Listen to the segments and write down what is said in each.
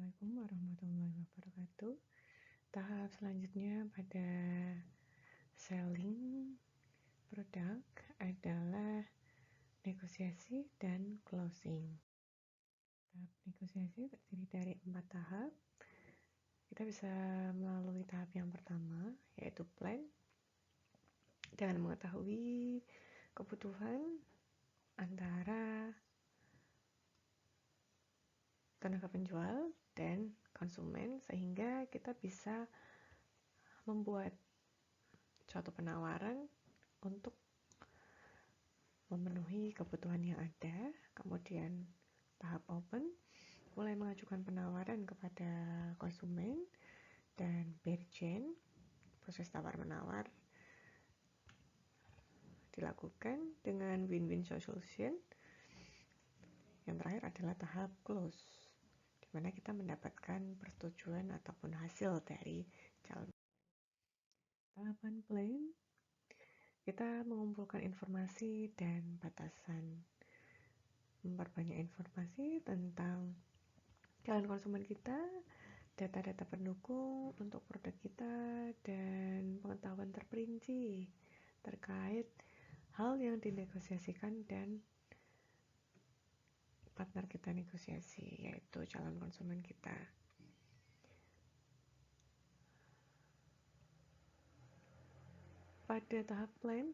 Assalamualaikum warahmatullahi wabarakatuh. Tahap selanjutnya pada selling produk adalah negosiasi dan closing. Tahap negosiasi terdiri dari 4 tahap. Kita bisa melalui tahap yang pertama, yaitu plan, dengan mengetahui kebutuhan antara tenaga penjual dan konsumen, sehingga kita bisa membuat suatu penawaran untuk memenuhi kebutuhan yang ada. Kemudian tahap open, mulai mengajukan penawaran kepada konsumen, dan bergen, proses tawar-menawar dilakukan dengan win-win solution. Yang terakhir adalah tahap close, di mana kita mendapatkan persetujuan ataupun hasil dari calon. Tahapan plan, kita mengumpulkan informasi dan batasan, memperbanyak informasi tentang calon konsumen kita, data-data pendukung untuk produk kita, dan pengetahuan terperinci terkait hal yang dinegosiasikan dan partner kita negosiasi, yaitu calon konsumen kita. Pada tahap plan,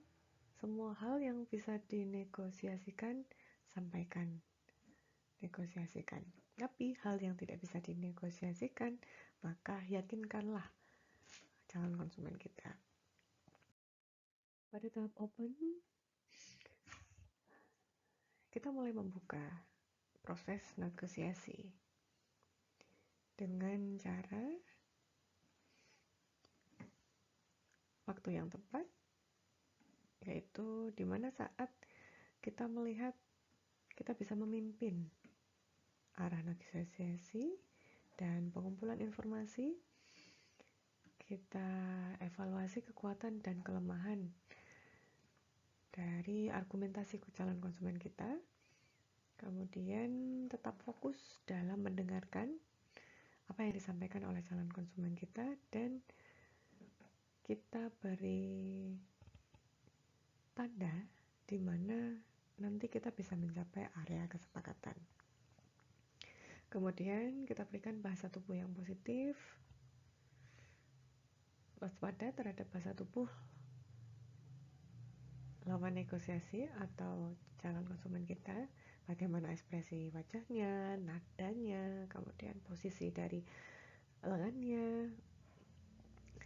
semua hal yang bisa dinegosiasikan, sampaikan, negosiasikan. Tapi hal yang tidak bisa dinegosiasikan, maka yakinkanlah calon konsumen kita. Pada tahap open, kita mulai membuka proses negosiasi dengan cara waktu yang tepat, yaitu di mana saat kita melihat kita bisa memimpin arah negosiasi dan pengumpulan informasi. Kita evaluasi kekuatan dan kelemahan dari argumentasi calon konsumen kita, kemudian tetap fokus dalam mendengarkan apa yang disampaikan oleh calon konsumen kita, dan kita beri tanda di mana nanti kita bisa mencapai area kesepakatan. Kemudian kita berikan bahasa tubuh yang positif, waspada terhadap bahasa tubuh lawan negosiasi atau calon konsumen kita, bagaimana ekspresi wajahnya, nadanya, kemudian posisi dari lengannya,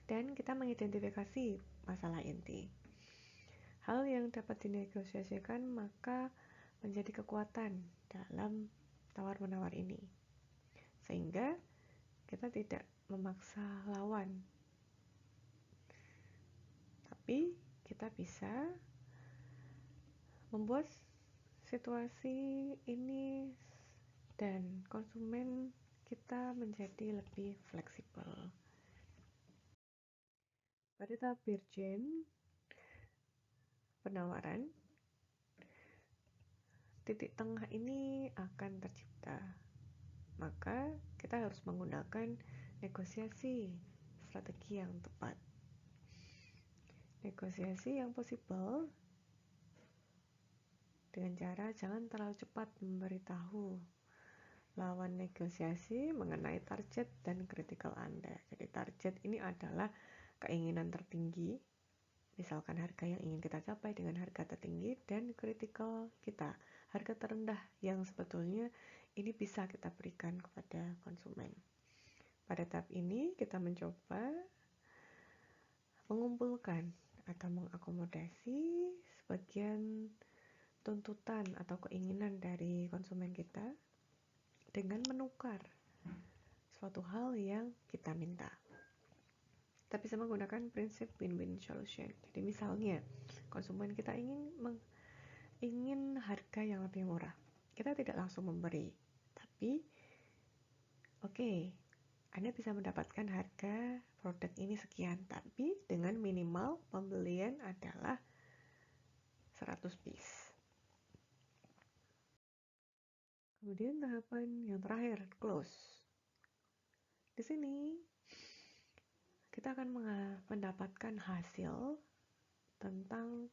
dan kita mengidentifikasi masalah inti. Hal yang dapat dinegosiasikan maka menjadi kekuatan dalam tawar-menawar ini, sehingga kita tidak memaksa lawan, tapi kita bisa membuat situasi ini dan konsumen kita menjadi lebih fleksibel. Pada tahap bergen penawaran, titik tengah ini akan tercipta. Maka kita harus menggunakan negosiasi strategi yang tepat. Negosiasi yang possible dengan cara jangan terlalu cepat memberitahu lawan negosiasi mengenai target dan kritikal Anda. Jadi target ini adalah keinginan tertinggi, misalkan harga yang ingin kita capai dengan harga tertinggi, dan kritikal kita, harga terendah yang sebetulnya ini bisa kita berikan kepada konsumen. Pada tahap ini kita mencoba mengumpulkan atau mengakomodasi sebagian tuntutan atau keinginan dari konsumen kita dengan menukar suatu hal yang kita minta. Kita bisa menggunakan prinsip win-win solution. Jadi misalnya konsumen kita ingin harga yang lebih murah, kita tidak langsung memberi, tapi oke, Anda bisa mendapatkan harga produk ini sekian, tapi dengan minimal pembelian adalah 100 piece. Kemudian tahapan yang terakhir, close. Di sini kita akan mendapatkan hasil tentang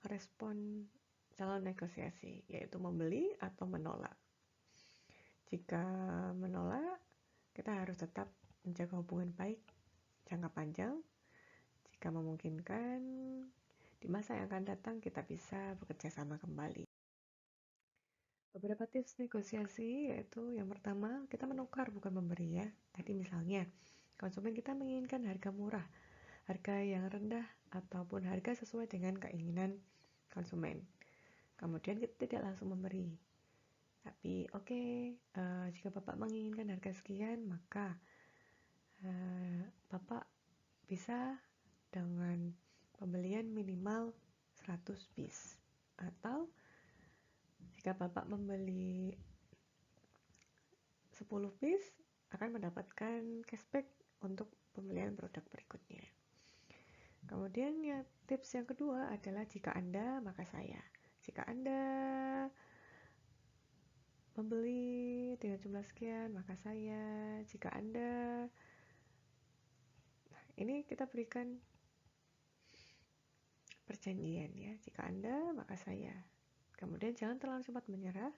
respon calon negosiasi, yaitu membeli atau menolak. Jika menolak, kita harus tetap menjaga hubungan baik jangka panjang. Jika memungkinkan, di masa yang akan datang kita bisa bekerja sama kembali. Beberapa tips negosiasi yaitu yang pertama, kita menukar bukan memberi ya. Tadi misalnya, konsumen kita menginginkan harga murah, harga yang rendah, ataupun harga sesuai dengan keinginan konsumen. Kemudian kita tidak langsung memberi. Tapi jika Bapak menginginkan harga sekian, maka Bapak bisa dengan pembelian minimal 100 piece. Atau jika Bapak membeli 10 piece, akan mendapatkan cashback untuk pembelian produk berikutnya. Kemudian tips yang kedua adalah jika Anda, maka saya. Jika Anda membeli dengan jumlah sekian, maka saya. Jika Anda, ini kita berikan perjanjian ya. Jika Anda, maka saya. Kemudian jangan terlalu cepat menyerah.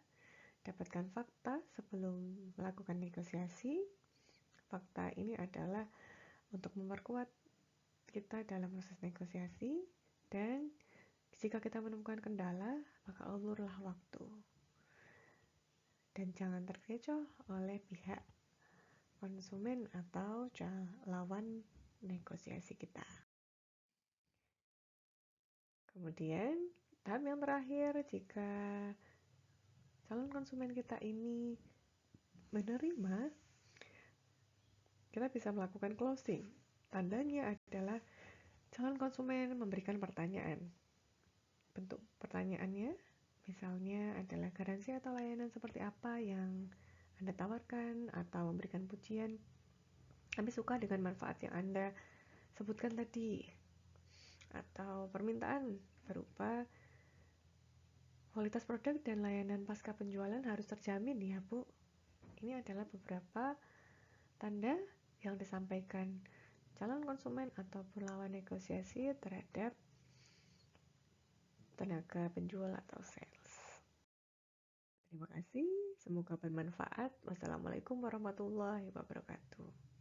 Dapatkan fakta sebelum melakukan negosiasi. Fakta ini adalah untuk memperkuat kita dalam proses negosiasi, dan jika kita menemukan kendala, maka ulurlah waktu. Dan jangan terkecoh oleh pihak konsumen atau lawan negosiasi kita. Kemudian, tahap yang terakhir, jika calon konsumen kita ini menerima, kita bisa melakukan closing. Tandanya adalah calon konsumen memberikan pertanyaan. Bentuk pertanyaannya misalnya adalah garansi atau layanan seperti apa yang Anda tawarkan, atau memberikan pujian. Kami suka dengan manfaat yang Anda sebutkan tadi. Atau permintaan berupa kualitas produk dan layanan pasca penjualan harus terjamin ya Bu. Ini adalah beberapa tanda yang disampaikan calon konsumen ataupun lawan negosiasi terhadap tenaga penjual atau sales. Terima kasih, semoga bermanfaat. Wassalamualaikum warahmatullahi wabarakatuh.